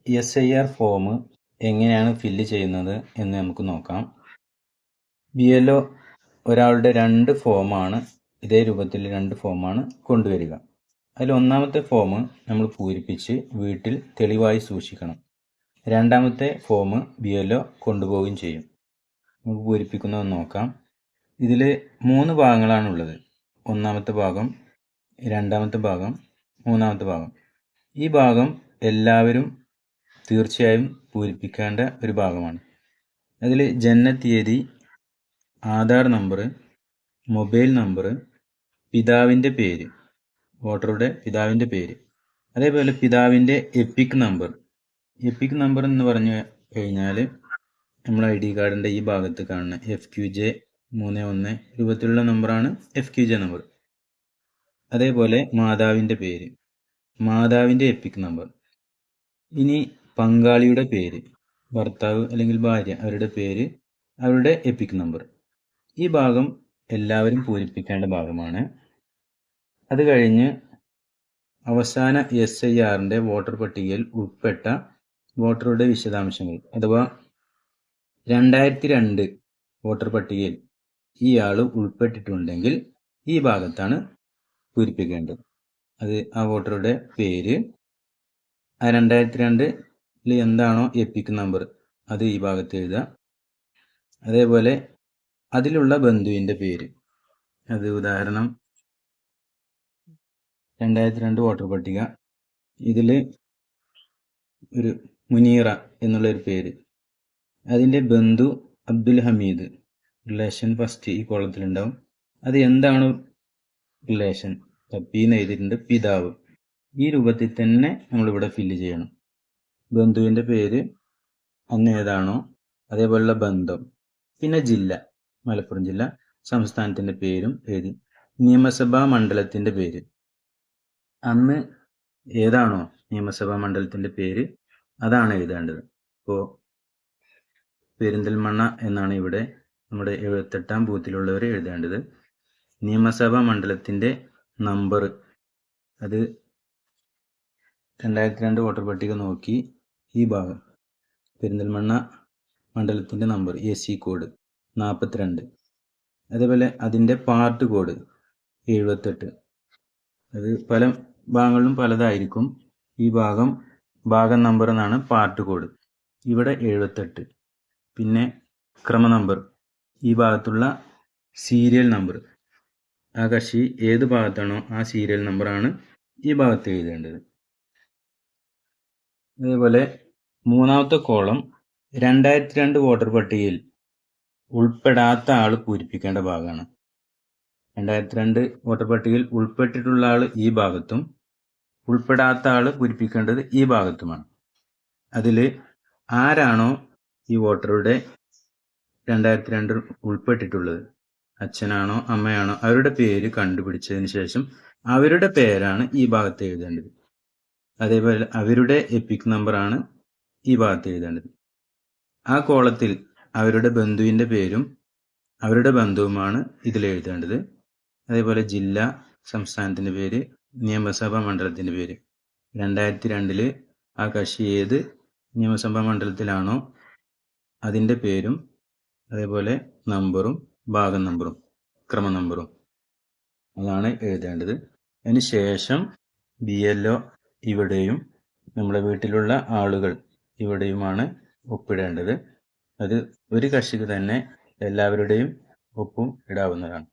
SIR form എങ്ങനെയാണ് fill ചെയ്യുന്നത് എന്ന് നമുക്ക് നോക്കാം. BLO ഒരാളുടെ ഇതേ രൂപത്തിൽ രണ്ട് ഫോമാണ് കൊണ്ടുവരിക. അതിൽ ഒന്നാമത്തെ ഫോം നമ്മൾ പൂരിപ്പിച്ച് വീട്ടിൽ തെളിവായി സൂക്ഷിക്കണം. രണ്ടാമത്തെ ഫോം BLO കൊണ്ടുപോവുകയും ചെയ്യും. നമുക്ക് പൂരിപ്പിക്കുന്നത് നോക്കാം. ഇതിൽ 3 ഭാഗങ്ങളാണുള്ളത്. ഒന്നാമത്തെ ഭാഗം, രണ്ടാമത്തെ ഭാഗം, മൂന്നാമത്തെ ഭാഗം. ഈ ഭാഗം എല്ലാവരും തീർച്ചയായും പൂരിപ്പിക്കേണ്ട ഒരു ഭാഗമാണ്. അതിൽ ജനനത്തീയതി, ആധാർ നമ്പർ, മൊബൈൽ നമ്പർ, പിതാവിൻ്റെ പേര്, വോട്ടറുടെ പിതാവിൻ്റെ പേര്, അതേപോലെ പിതാവിൻ്റെ എപ്പിക് നമ്പർ. എപ്പിക് നമ്പർ എന്ന് പറഞ്ഞു കഴിഞ്ഞാൽ നമ്മൾ ID കാർഡിൻ്റെ ഈ ഭാഗത്ത് കാണുന്ന FQJ 31 രൂപത്തിലുള്ള നമ്പറാണ് FQJ നമ്പർ. അതേപോലെ മാതാവിൻ്റെ പേര്, മാതാവിൻ്റെ എപ്പിക് നമ്പർ. ഇനി പങ്കാളിയുടെ പേര്, ഭർത്താവ് അല്ലെങ്കിൽ ഭാര്യ, അവരുടെ പേര്, അവരുടെ എപ്പിക് നമ്പർ. ഈ ഭാഗം എല്ലാവരും പൂരിപ്പിക്കേണ്ട ഭാഗമാണ്. അത് കഴിഞ്ഞ് അവസാന SIRൻ്റെ വോട്ടർ പട്ടികയിൽ ഉൾപ്പെട്ട വോട്ടറുടെ വിശദാംശങ്ങൾ അഥവാ 2002 വോട്ടർ പട്ടികയിൽ ഈ ആൾ ഉൾപ്പെട്ടിട്ടുണ്ടെങ്കിൽ ഈ ഭാഗത്താണ് പൂരിപ്പിക്കേണ്ടത്. അത് ആ വോട്ടറുടെ പേര്, ആ 2002 എന്താണോ എപ്പിക് നമ്പർ അത് ഈ ഭാഗത്ത് എഴുതുക. അതേപോലെ അതിലുള്ള ബന്ധുവിൻ്റെ പേര്, അത് ഉദാഹരണം 2002 വോട്ടർ പട്ടിക, ഇതിൽ ഒരു മുനീറ എന്നുള്ളൊരു പേര്, അതിൻ്റെ ബന്ധു അബ്ദുൽ ഹമീദ്, റിലേഷൻ ഫസ്റ്റ് ഈ കോളത്തിലുണ്ടാവും. അത് എന്താണ് റിലേഷൻ, പീന്ന് എഴുതിയിട്ടുണ്ട്, പിതാവ്. ഈ രൂപത്തിൽ തന്നെ നമ്മളിവിടെ ഫില്ല് ചെയ്യണം. ബന്ധുവിൻ്റെ പേര് അന്ന് ഏതാണോ അതേപോലുള്ള ബന്ധം, പിന്നെ ജില്ല, മലപ്പുറം ജില്ല, സംസ്ഥാനത്തിൻ്റെ പേരും എഴുതി. നിയമസഭാ മണ്ഡലത്തിൻ്റെ പേര്, അന്ന് ഏതാണോ നിയമസഭാ മണ്ഡലത്തിൻ്റെ പേര് അതാണ് എഴുതേണ്ടത്. ഇപ്പോൾ പെരിന്തൽമണ്ണ എന്നാണ് ഇവിടെ നമ്മുടെ 78ാം ബൂത്തിലുള്ളവർ എഴുതേണ്ടത്. നിയമസഭാ മണ്ഡലത്തിൻ്റെ നമ്പർ, അത് 2002 വോട്ടർ പട്ടിക നോക്കി ഈ ഭാഗം പെരിന്തൽമണ്ണ മണ്ഡലത്തിൻ്റെ നമ്പർ AC കോഡ് 42, അതേപോലെ അതിൻ്റെ പാർട്ട് കോഡ് 78. അത് പല ഭാഗങ്ങളിലും പലതായിരിക്കും. ഈ ഭാഗം നമ്പർ എന്നാണ് പാർട്ട് കോഡ്, ഇവിടെ 78. പിന്നെ ക്രമ നമ്പർ, ഈ ഭാഗത്തുള്ള സീരിയൽ നമ്പർ, ആ കക്ഷി ഏത് ഭാഗത്താണോ ആ സീരിയൽ നമ്പറാണ് ഈ ഭാഗത്ത് എഴുതേണ്ടത്. അതേപോലെ മൂന്നാമത്തെ കോളം 2002 വോട്ടർ പട്ടികയിൽ ഉൾപ്പെടാത്ത ആൾ പൂരിപ്പിക്കേണ്ട ഭാഗമാണ്. 2002 വോട്ടർ പട്ടികയിൽ ഉൾപ്പെട്ടിട്ടുള്ള ആൾ ഈ ഭാഗത്തും ഉൾപ്പെടാത്ത ആൾ പൂരിപ്പിക്കേണ്ടത് ഈ ഭാഗത്തുമാണ്. അതിൽ ആരാണോ ഈ വോട്ടറുടെ 2002 ഉൾപ്പെട്ടിട്ടുള്ളത്, അച്ഛനാണോ അമ്മയാണോ, അവരുടെ പേര് കണ്ടുപിടിച്ചതിന് ശേഷം അവരുടെ പേരാണ് ഈ ഭാഗത്ത് എഴുതേണ്ടത്. അതേപോലെ അവരുടെ എപ്പിക് നമ്പറാണ് ഈ ഭാഗത്ത് എഴുതേണ്ടത്. ആ കോളത്തിൽ അവരുടെ ബന്ധുവിൻ്റെ പേരും അവരുടെ ബന്ധുവുമാണ് ഇതിൽ എഴുതേണ്ടത്. അതേപോലെ ജില്ല, സംസ്ഥാനത്തിൻ്റെ പേര്, നിയമസഭാ മണ്ഡലത്തിൻ്റെ പേര്. 2002 ആ കക്ഷി ഏത് നിയമസഭാ മണ്ഡലത്തിലാണോ അതിൻ്റെ പേരും അതേപോലെ നമ്പറും ഭാഗം നമ്പറും ക്രമ നമ്പറും അതാണ് എഴുതേണ്ടത്. അതിന് ശേഷം BLO ഇവിടെയും നമ്മുടെ വീട്ടിലുള്ള ആളുകൾ ഇവിടെയുമാണ് ഒപ്പിടേണ്ടത്. അത് ഒരു കക്ഷിക്ക് തന്നെ എല്ലാവരുടെയും ഒപ്പും ഇടാവുന്നതാണ്.